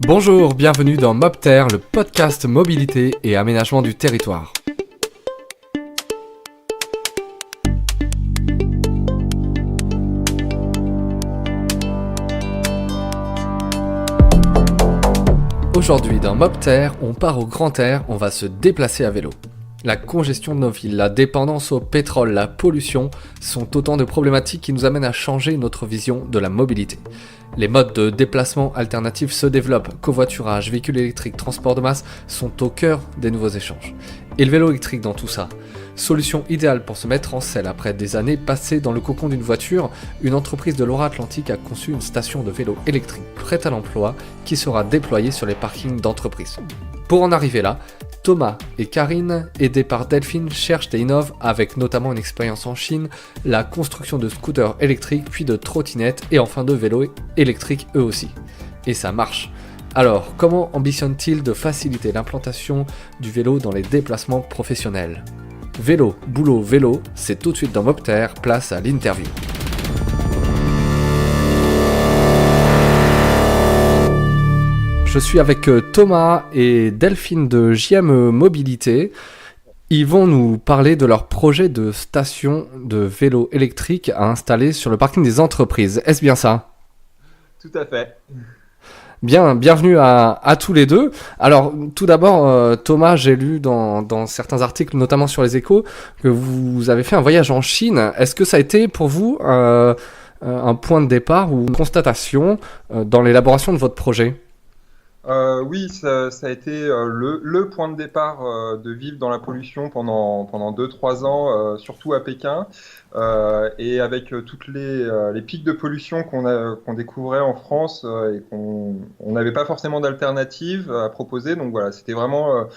Bonjour, bienvenue dans Mobter, le podcast mobilité et aménagement du territoire. Aujourd'hui dans Mobter, on part au grand air, on va se déplacer à vélo. La congestion de nos villes, la dépendance au pétrole, la pollution sont autant de problématiques qui nous amènent à changer notre vision de la mobilité. Les modes de déplacement alternatifs se développent, covoiturage, véhicules électriques, transport de masse sont au cœur des nouveaux échanges. Et le vélo électrique dans tout ça ? Solution idéale pour se mettre en selle après des années passées dans le cocon d'une voiture, une entreprise de Loire-Atlantique a conçu une station de vélo électrique prête à l'emploi qui sera déployée sur les parkings d'entreprises. Pour en arriver là, Thomas et Karine, aidés par Delphine, cherchent et innovent avec notamment une expérience en Chine, la construction de scooters électriques, puis de trottinettes et enfin de vélos électriques eux aussi. Et ça marche. Alors, comment ambitionne-t-il de faciliter l'implantation du vélo dans les déplacements professionnels ? Vélo, boulot, vélo, c'est tout de suite dans Mobter, place à l'interview. Je suis avec Thomas et Delphine de JM Mobilité. Ils vont nous parler de leur projet de station de vélo électrique à installer sur le parking des entreprises. Est-ce bien ça ? Tout à fait. Bien, bienvenue à tous les deux. Alors, tout d'abord, Thomas, j'ai lu dans certains articles, notamment sur les Échos, que vous avez fait un voyage en Chine. Est-ce que ça a été pour vous un point de départ ou une constatation dans l'élaboration de votre projet ? Oui, ça a été le point de départ de vivre dans la pollution pendant 2-3 ans, surtout à Pékin, et avec toutes les pics de pollution qu'on découvrait en France et on n'avait pas forcément d'alternatives à proposer. Donc voilà, c'était vraiment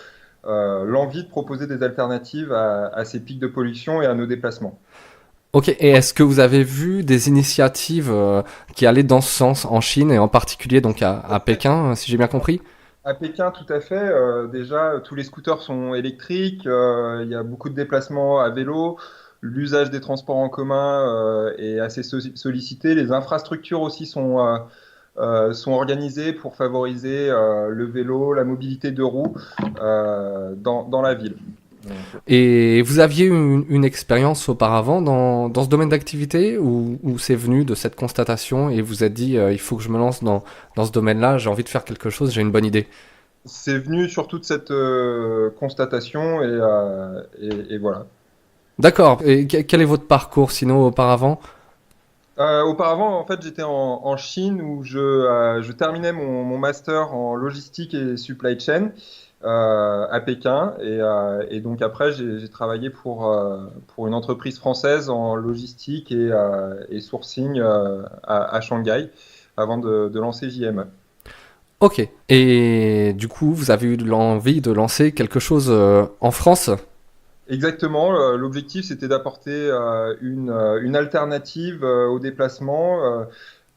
l'envie de proposer des alternatives à ces pics de pollution et à nos déplacements. Ok, et est-ce que vous avez vu des initiatives qui allaient dans ce sens en Chine et en particulier donc à Pékin, si j'ai bien compris ? À Pékin, tout à fait. Déjà, tous les scooters sont électriques. Il y a beaucoup de déplacements à vélo. L'usage des transports en commun est assez sollicité. Les infrastructures aussi sont organisées pour favoriser le vélo, la mobilité de roues dans la ville. Et vous aviez une expérience auparavant dans ce domaine d'activité ou c'est venu de cette constatation et vous êtes dit il faut que je me lance dans ce domaine-là, j'ai envie de faire quelque chose, j'ai une bonne idée. C'est venu surtout de cette constatation et voilà. D'accord, et quel est votre parcours sinon auparavant ? Auparavant, en fait, j'étais en Chine où je terminais mon master en logistique et supply chain à Pékin. Et donc après, j'ai travaillé pour une entreprise française en logistique et sourcing à Shanghai avant de lancer JM. Ok, et du coup vous avez eu l'envie de lancer quelque chose en France ? Exactement, l'objectif c'était d'apporter une alternative au déplacement.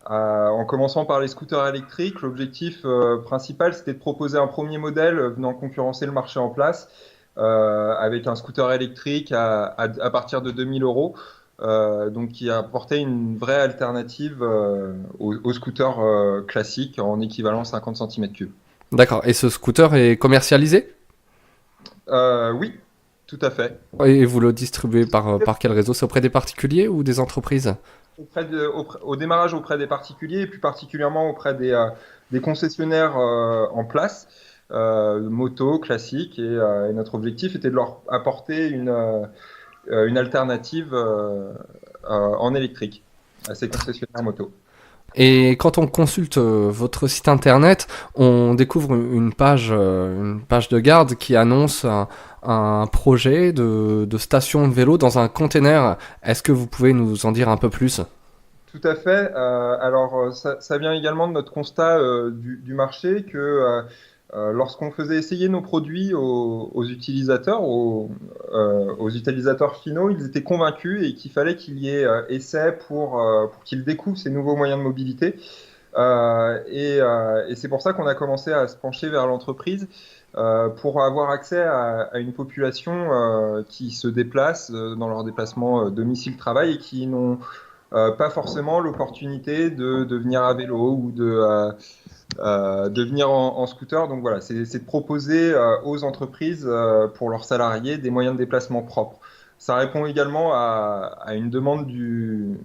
En commençant par les scooters électriques, l'objectif principal c'était de proposer un premier modèle venant concurrencer le marché en place avec un scooter électrique à partir de 2000 euros, donc qui apportait une vraie alternative aux scooters classiques en équivalent 50 cm3. D'accord, et ce scooter est commercialisé ? Oui, tout à fait. Et vous le distribuez par quel réseau ? C'est auprès des particuliers ou des entreprises ? Au démarrage auprès des particuliers et plus particulièrement auprès des concessionnaires en place, moto, classique. Et notre objectif était de leur apporter une alternative en électrique à ces concessionnaires moto. Et quand on consulte votre site internet, on découvre une page de garde qui annonce un projet de station de vélo dans un container. Est-ce que vous pouvez nous en dire un peu plus ? Tout à fait. Alors, ça vient également de notre constat du marché que lorsqu'on faisait essayer nos produits aux utilisateurs, aux utilisateurs finaux, ils étaient convaincus et qu'il fallait qu'il y ait essai pour qu'ils découvrent ces nouveaux moyens de mobilité. Et c'est pour ça qu'on a commencé à se pencher vers l'entreprise pour avoir accès à une population qui se déplace dans leur déplacement domicile-travail et qui n'ont pas forcément l'opportunité de venir à vélo ou de venir en scooter. Donc voilà, c'est de proposer aux entreprises pour leurs salariés des moyens de déplacement propres. Ça répond également à une demande du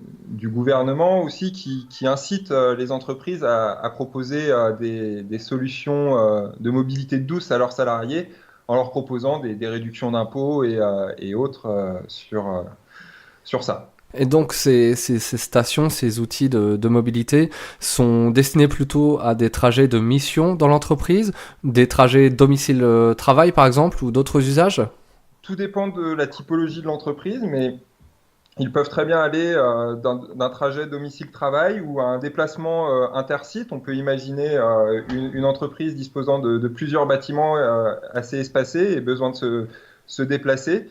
gouvernement aussi qui incite les entreprises à proposer des solutions de mobilité douce à leurs salariés en leur proposant des réductions d'impôts et autres sur ça. Et donc ces stations, ces outils de mobilité sont destinés plutôt à des trajets de mission dans l'entreprise, des trajets domicile-travail par exemple, ou d'autres usages? Tout dépend de la typologie de l'entreprise, mais ils peuvent très bien aller d'un trajet domicile-travail ou à un déplacement intersite. On peut imaginer une entreprise disposant de plusieurs bâtiments assez espacés et besoin de se déplacer.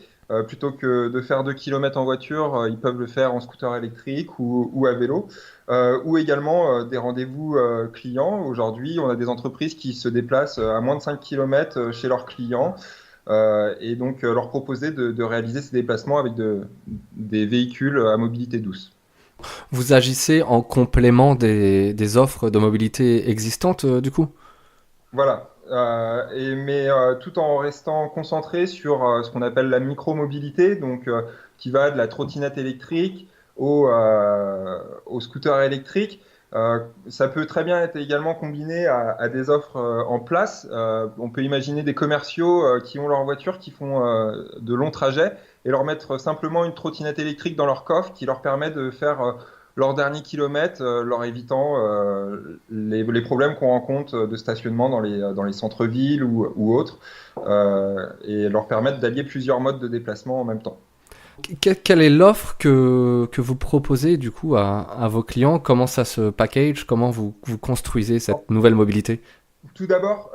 Plutôt que de faire 2 kilomètres en voiture, ils peuvent le faire en scooter électrique ou à vélo. Ou également des rendez-vous clients. Aujourd'hui, on a des entreprises qui se déplacent à moins de 5 kilomètres chez leurs clients et donc leur proposer de réaliser ces déplacements avec des véhicules à mobilité douce. Vous agissez en complément des offres de mobilité existantes du coup? Voilà. Mais tout en restant concentré sur ce qu'on appelle la micromobilité, donc qui va de la trottinette électrique au scooter électrique. Ça peut très bien être également combiné à des offres en place. On peut imaginer des commerciaux qui ont leur voiture, qui font de longs trajets, et leur mettre simplement une trottinette électrique dans leur coffre qui leur permet de faire leur dernier kilomètre, leur évitant les problèmes qu'on rencontre de stationnement dans les centres-villes ou autres, et leur permettre d'allier plusieurs modes de déplacement en même temps. Quelle est l'offre que vous proposez du coup à vos clients? Comment ça se package? Comment vous construisez cette nouvelle mobilité? Tout d'abord,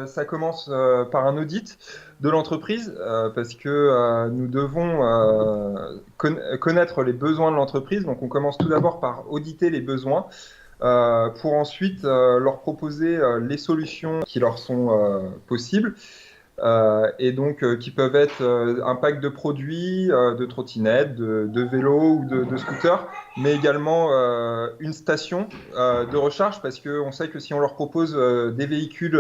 ça commence par un audit de l'entreprise parce que nous devons connaître les besoins de l'entreprise. Donc, on commence tout d'abord par auditer les besoins pour ensuite leur proposer les solutions qui leur sont possibles. Et donc qui peuvent être un pack de produits, de trottinettes, de vélos ou de scooters, mais également une station de recharge parce qu'on sait que si on leur propose des véhicules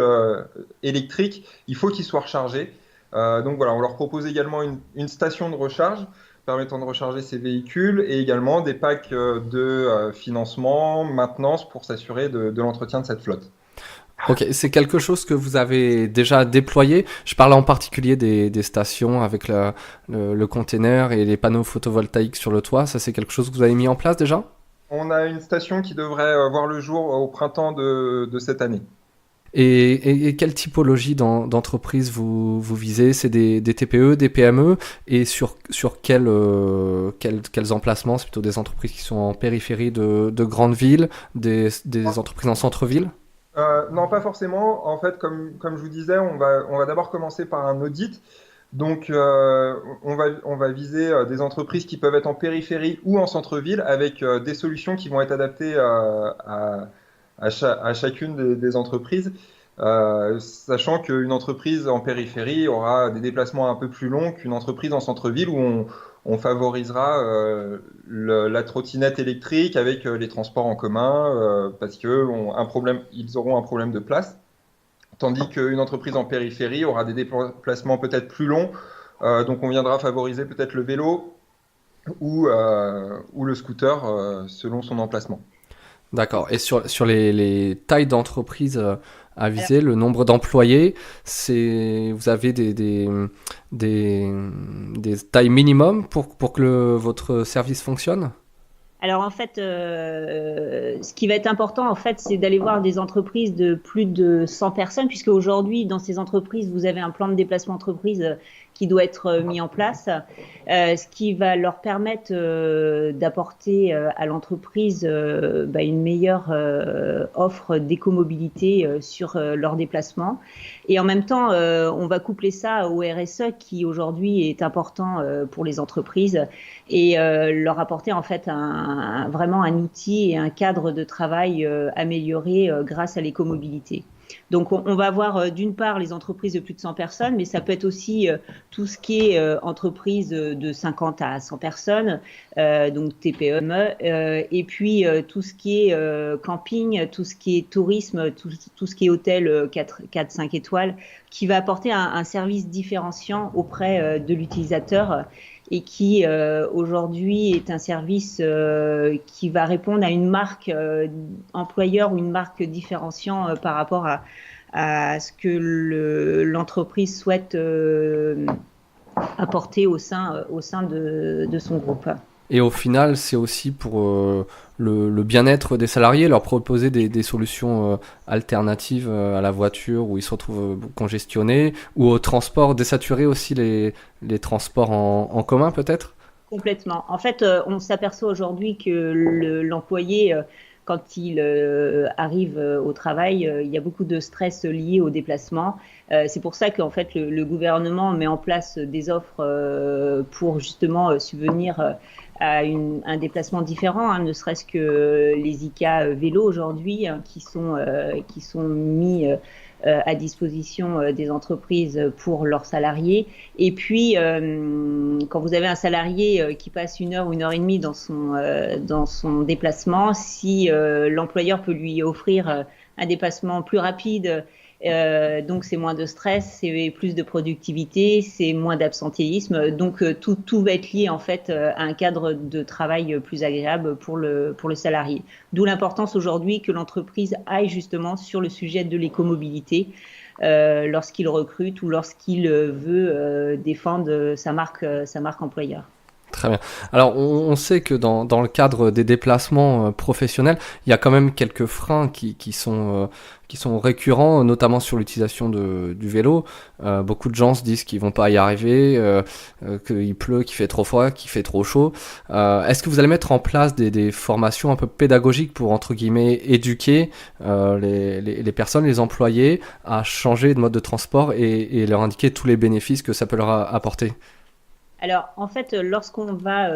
électriques, il faut qu'ils soient rechargés. Donc voilà, on leur propose également une station de recharge permettant de recharger ces véhicules et également des packs de financement, maintenance pour s'assurer de l'entretien de cette flotte. Ok, c'est quelque chose que vous avez déjà déployé. Je parle en particulier des stations avec le container et les panneaux photovoltaïques sur le toit. Ça, c'est quelque chose que vous avez mis en place déjà? On a une station qui devrait voir le jour au printemps de cette année. Et quelle typologie d'entreprise vous visez? C'est des TPE, des PME? Et sur quels emplacements? C'est plutôt des entreprises qui sont en périphérie de grandes villes, des entreprises en centre-ville? Non, pas forcément. En fait, comme je vous disais, on va d'abord commencer par un audit. Donc, on va viser des entreprises qui peuvent être en périphérie ou en centre-ville avec des solutions qui vont être adaptées à chacune des entreprises. Sachant qu'une entreprise en périphérie aura des déplacements un peu plus longs qu'une entreprise en centre-ville où on favorisera la trottinette électrique avec les transports en commun parce que ils auront un problème de place. Tandis qu'une entreprise en périphérie aura des déplacements peut-être plus longs, donc on viendra favoriser peut-être le vélo ou le scooter selon son emplacement. D'accord. Et sur les tailles d'entreprise à viser, le nombre d'employés, vous avez des tailles minimum pour que votre service fonctionne? Alors en fait, ce qui va être important, en fait, c'est d'aller voir des entreprises de plus de 100 personnes, puisque aujourd'hui, dans ces entreprises, vous avez un plan de déplacement entreprise qui doit être mis en place, ce qui va leur permettre d'apporter à l'entreprise une meilleure offre d'écomobilité sur leur déplacement. Et en même temps, on va coupler ça au RSE qui aujourd'hui est important pour les entreprises et leur apporter en fait vraiment un outil et un cadre de travail amélioré grâce à l'écomobilité. Donc on va avoir d'une part les entreprises de plus de 100 personnes, mais ça peut être aussi tout ce qui est entreprise de 50 à 100 personnes, donc TPE, et puis tout ce qui est camping, tout ce qui est tourisme, tout ce qui est hôtel 4-5 étoiles, qui va apporter un service différenciant auprès de l'utilisateur et qui aujourd'hui est un service qui va répondre à une marque employeur ou une marque différenciant par rapport à ce que l'entreprise souhaite apporter au sein de son groupe. Et au final, c'est aussi pour le bien-être des salariés, leur proposer des solutions alternatives à la voiture où ils se retrouvent congestionnés, ou au transport, désaturer aussi les transports en commun peut-être. Complètement. En fait, on s'aperçoit aujourd'hui que l'employé, quand il arrive au travail, il y a beaucoup de stress lié au déplacement. C'est pour ça qu'en fait, le gouvernement met en place des offres pour justement subvenir à un déplacement différent, ne serait-ce que les ICA vélos aujourd'hui qui sont mis à disposition des entreprises pour leurs salariés. Et puis, quand vous avez un salarié qui passe 1 heure ou 1 heure et demie dans son déplacement, si l'employeur peut lui offrir un déplacement plus rapide, donc c'est moins de stress, c'est plus de productivité, c'est moins d'absentéisme. Donc tout va être lié en fait à un cadre de travail plus agréable pour le salarié. D'où l'importance aujourd'hui que l'entreprise aille justement sur le sujet de l'écomobilité lorsqu'il recrute ou lorsqu'il veut défendre sa marque employeur. Très bien. Alors, on sait que dans le cadre des déplacements professionnels, il y a quand même quelques freins qui sont récurrents, notamment sur l'utilisation du vélo. Beaucoup de gens se disent qu'ils vont pas y arriver, qu'il pleut, qu'il fait trop froid, qu'il fait trop chaud. Est-ce que vous allez mettre en place des formations un peu pédagogiques pour, entre guillemets, éduquer les personnes, les employés, à changer de mode de transport et leur indiquer tous les bénéfices que ça peut leur apporter ? Alors, en fait, lorsqu'on va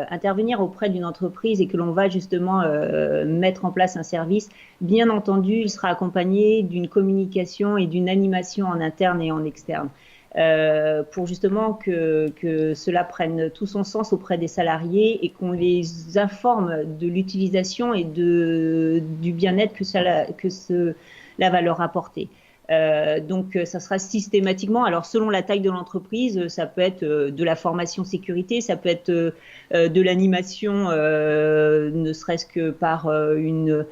intervenir auprès d'une entreprise et que l'on va justement mettre en place un service, bien entendu, il sera accompagné d'une communication et d'une animation en interne et en externe. Pour justement que cela prenne tout son sens auprès des salariés et qu'on les informe de l'utilisation et du bien-être que cela va leur apporter. Donc ça sera systématiquement, alors selon la taille de l'entreprise, ça peut être de la formation sécurité, ça peut être de l'animation, ne serait-ce que par de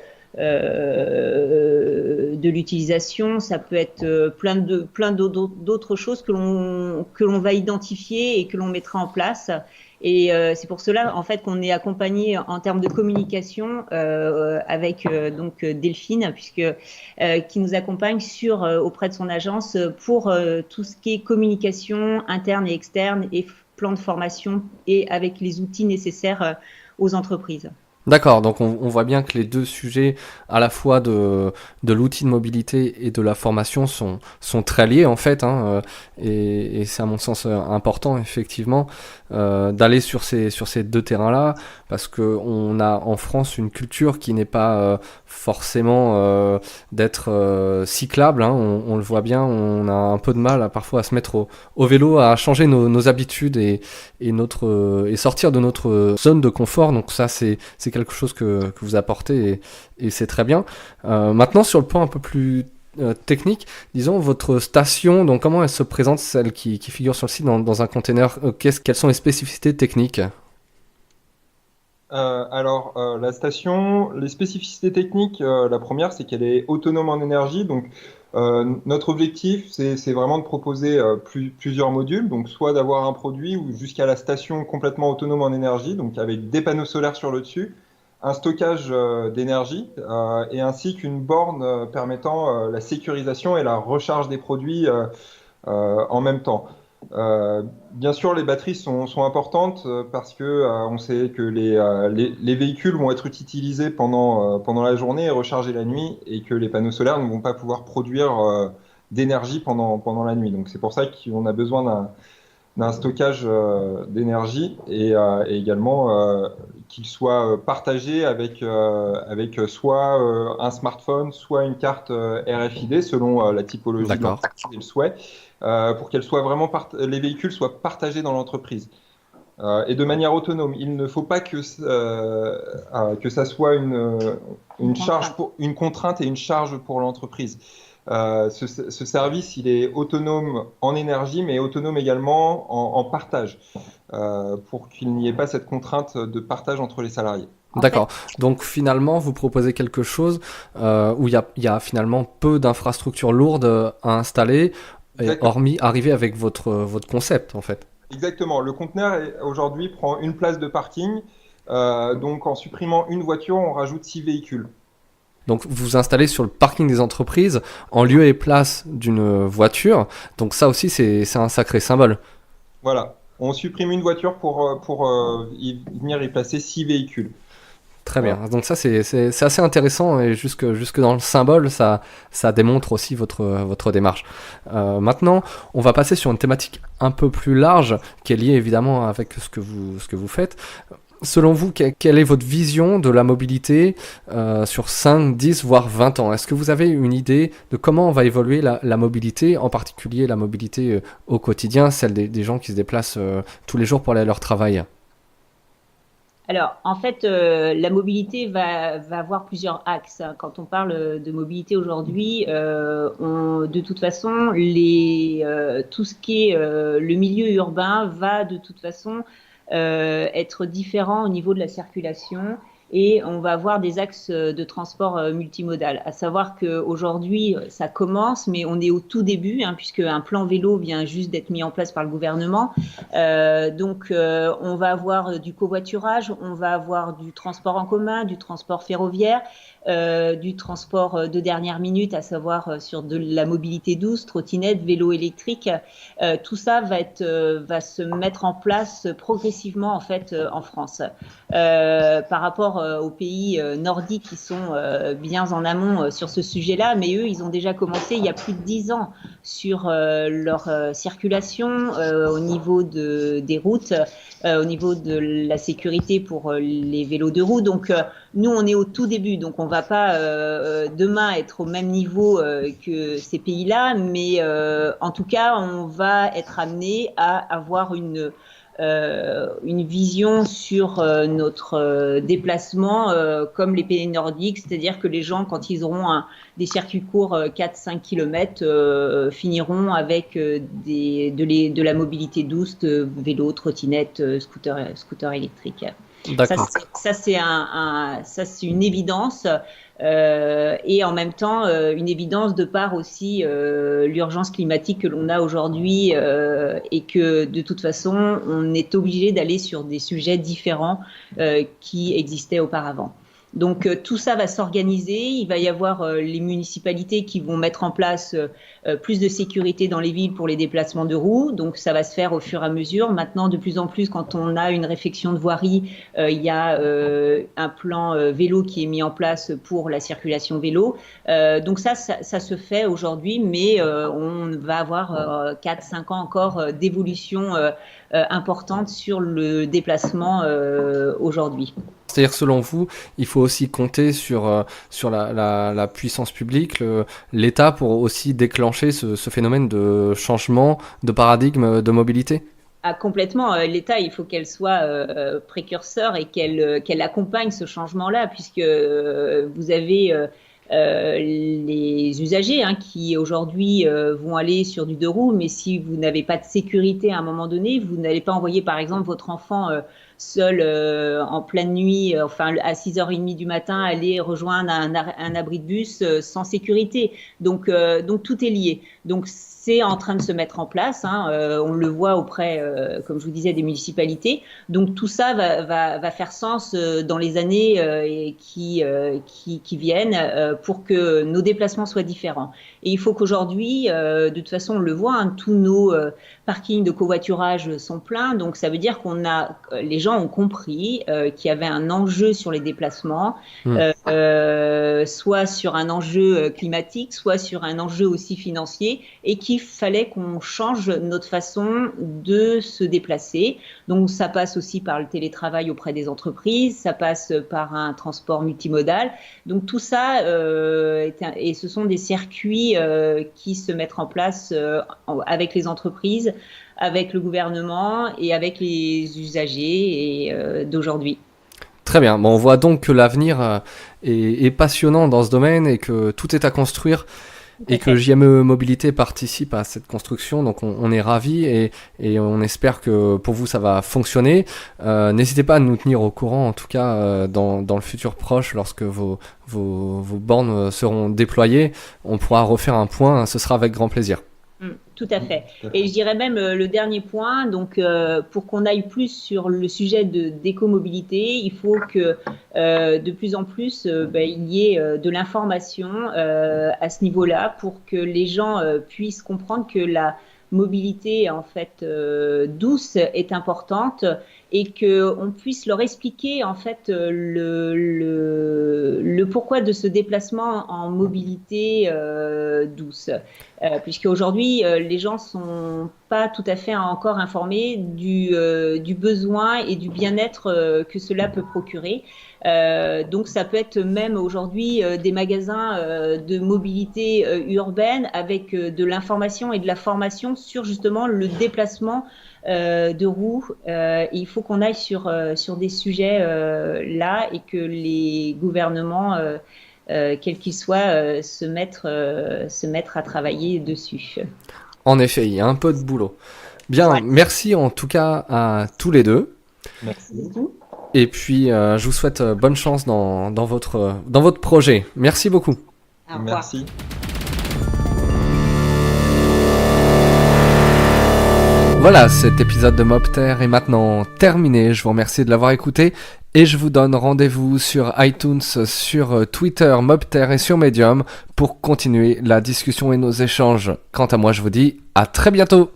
l'utilisation, ça peut être plein d'autres choses que l'on va identifier et que l'on mettra en place. Et c'est pour cela en fait qu'on est accompagné en termes de communication avec donc Delphine, qui nous accompagne auprès de son agence pour tout ce qui est communication interne et externe et plan de formation et avec les outils nécessaires aux entreprises. D'accord, donc on voit bien que les deux sujets, à la fois de l'outil de mobilité et de la formation, sont très liés en fait, et c'est à mon sens important effectivement d'aller sur ces deux terrains-là, parce qu'on a en France une culture qui n'est pas forcément d'être cyclable, on le voit bien, on a un peu de mal parfois à se mettre au vélo, à changer nos habitudes et sortir de notre zone de confort, donc ça c'est quelque chose que vous apportez et c'est très bien. Maintenant, sur le point un peu plus technique, disons, votre station, donc comment elle se présente, celle qui figure sur le site dans un container, quelles sont les spécificités techniques ? La station, les spécificités techniques, la première, c'est qu'elle est autonome en énergie. Donc, notre objectif, c'est vraiment de proposer plusieurs modules. Donc, soit d'avoir un produit ou jusqu'à la station complètement autonome en énergie, donc avec des panneaux solaires sur le dessus, un stockage d'énergie et ainsi qu'une borne permettant la sécurisation et la recharge des produits en même temps. Bien sûr, les batteries sont importantes parce que on sait que les véhicules vont être utilisés pendant la journée et rechargés la nuit, et que les panneaux solaires ne vont pas pouvoir produire d'énergie pendant la nuit. Donc c'est pour ça qu'on a besoin d'un stockage d'énergie et également qu'il soit partagé avec soit un smartphone, soit une carte RFID selon la typologie de D'accord. l'entreprise et le souhait, pour qu'elle soit vraiment les véhicules soient partagés dans l'entreprise. Et de manière autonome. Il ne faut pas que ça soit une charge une contrainte et une charge pour l'entreprise. Ce service, il est autonome en énergie, mais autonome également en partage, pour qu'il n'y ait pas cette contrainte de partage entre les salariés. D'accord. Donc finalement, vous proposez quelque chose où il y a finalement peu d'infrastructures lourdes à installer, hormis arriver avec votre concept en fait. Exactement. Le conteneur aujourd'hui prend une place de parking. Donc en supprimant une voiture, on rajoute 6 véhicules. Donc vous installez sur le parking des entreprises en lieu et place d'une voiture. Donc ça aussi, c'est un sacré symbole. Voilà. On supprime une voiture pour venir y placer 6 véhicules. Très bien. Donc ça, c'est assez intéressant et jusque dans le symbole, ça démontre aussi votre démarche. Maintenant, on va passer sur une thématique un peu plus large qui est liée évidemment avec ce que vous faites. Selon vous, quelle est votre vision de la mobilité sur 5, 10, voire 20 ans? Est-ce que vous avez une idée de comment va évoluer la mobilité, en particulier la mobilité au quotidien, celle des gens qui se déplacent tous les jours pour aller à leur travail? Alors, en fait, la mobilité va avoir plusieurs axes. Quand on parle de mobilité aujourd'hui, de toute façon, tout ce qui est le milieu urbain va de toute façon être différent au niveau de la circulation et on va avoir des axes de transport multimodal. À savoir qu'aujourd'hui, ça commence, mais on est au tout début, puisque un plan vélo vient juste d'être mis en place par le gouvernement. Donc, on va avoir du covoiturage, on va avoir du transport en commun, du transport ferroviaire, du transport de dernière minute, à savoir sur de la mobilité douce, trottinette, vélo électrique. Tout ça va se mettre en place progressivement en fait en France. Par rapport aux pays nordiques qui sont bien en amont sur ce sujet-là, mais eux, ils ont déjà commencé il y a plus de 10 ans sur leur circulation au niveau des routes, au niveau de la sécurité pour les vélos de roue. Donc, nous, on est au tout début, donc on va pas demain être au même niveau que ces pays-là, mais en tout cas, on va être amené à avoir une vision sur notre déplacement comme les pays nordiques, c'est-à-dire que les gens, quand ils auront des circuits courts 4-5 km, finiront avec de la mobilité douce, vélo, trottinette, scooter électrique. D'accord. Ça c'est une évidence. Et en même temps une évidence de par aussi l'urgence climatique que l'on a aujourd'hui et que de toute façon on est obligé d'aller sur des sujets différents qui existaient auparavant. Donc tout ça va s'organiser, il va y avoir les municipalités qui vont mettre en place plus de sécurité dans les villes pour les déplacements de roues, donc ça va se faire au fur et à mesure. Maintenant, de plus en plus, quand on a une réflexion de voirie, il y a un plan vélo qui est mis en place pour la circulation vélo. Donc ça se fait aujourd'hui, mais on va avoir 4-5 ans encore d'évolution importante sur le déplacement aujourd'hui. C'est-à-dire, selon vous, il faut aussi compter sur la puissance publique, l'État, pour aussi déclencher ce phénomène de changement de paradigme de mobilité? Ah, complètement. L'État, il faut qu'elle soit précurseur et qu'elle accompagne ce changement-là, puisque vous avez les usagers qui aujourd'hui vont aller sur du deux roues, mais si vous n'avez pas de sécurité à un moment donné, vous n'allez pas envoyer par exemple votre enfant seul en pleine nuit, enfin à 6h30 du matin, aller rejoindre un abri de bus sans sécurité. Donc tout est lié. Donc c'est en train de se mettre en place. On le voit auprès, comme je vous disais, des municipalités. Donc tout ça va faire sens dans les années qui viennent pour que nos déplacements soient différents. Et il faut qu'aujourd'hui, de toute façon, on le voit, tous nos parkings de covoiturage sont pleins. Donc ça veut dire les gens gens ont compris qu'il y avait un enjeu sur les déplacements, soit sur un enjeu climatique, soit sur un enjeu aussi financier, et qu'il fallait qu'on change notre façon de se déplacer. Donc ça passe aussi par le télétravail auprès des entreprises, ça passe par un transport multimodal. Donc tout ça, et ce sont des circuits qui se mettent en place avec les entreprises, avec le gouvernement et avec les usagers d'aujourd'hui. Très bien. Bon, on voit donc que l'avenir est passionnant dans ce domaine et que tout est à construire et que JME Mobilité participe à cette construction. Donc on est ravis et on espère que pour vous ça va fonctionner. N'hésitez pas à nous tenir au courant, en tout cas dans le futur proche, lorsque vos bornes seront déployées. On pourra refaire un point, ce sera avec grand plaisir. Tout à fait. Et je dirais même le dernier point, donc pour qu'on aille plus sur le sujet d'écomobilité, il faut que de plus en plus il y ait de l'information à ce niveau-là pour que les gens puissent comprendre que la mobilité en fait douce est importante et que on puisse leur expliquer en fait le pourquoi de ce déplacement en mobilité douce, puisque aujourd'hui les gens sont pas tout à fait encore informés du besoin et du bien-être que cela peut procurer. Donc ça peut être même aujourd'hui des magasins de mobilité urbaine avec de l'information et de la formation sur justement le déplacement de roues. Il faut qu'on aille sur des sujets là et que les gouvernements, quels qu'ils soient, se mettre à travailler dessus. En effet, il y a un peu de boulot. Bien, merci en tout cas à tous les deux. Merci. Et puis, je vous souhaite bonne chance dans votre projet. Merci beaucoup. Au revoir. Merci. Voilà, cet épisode de Mopter est maintenant terminé. Je vous remercie de l'avoir écouté et je vous donne rendez-vous sur iTunes, sur Twitter, Mopter et sur Medium pour continuer la discussion et nos échanges. Quant à moi, je vous dis à très bientôt.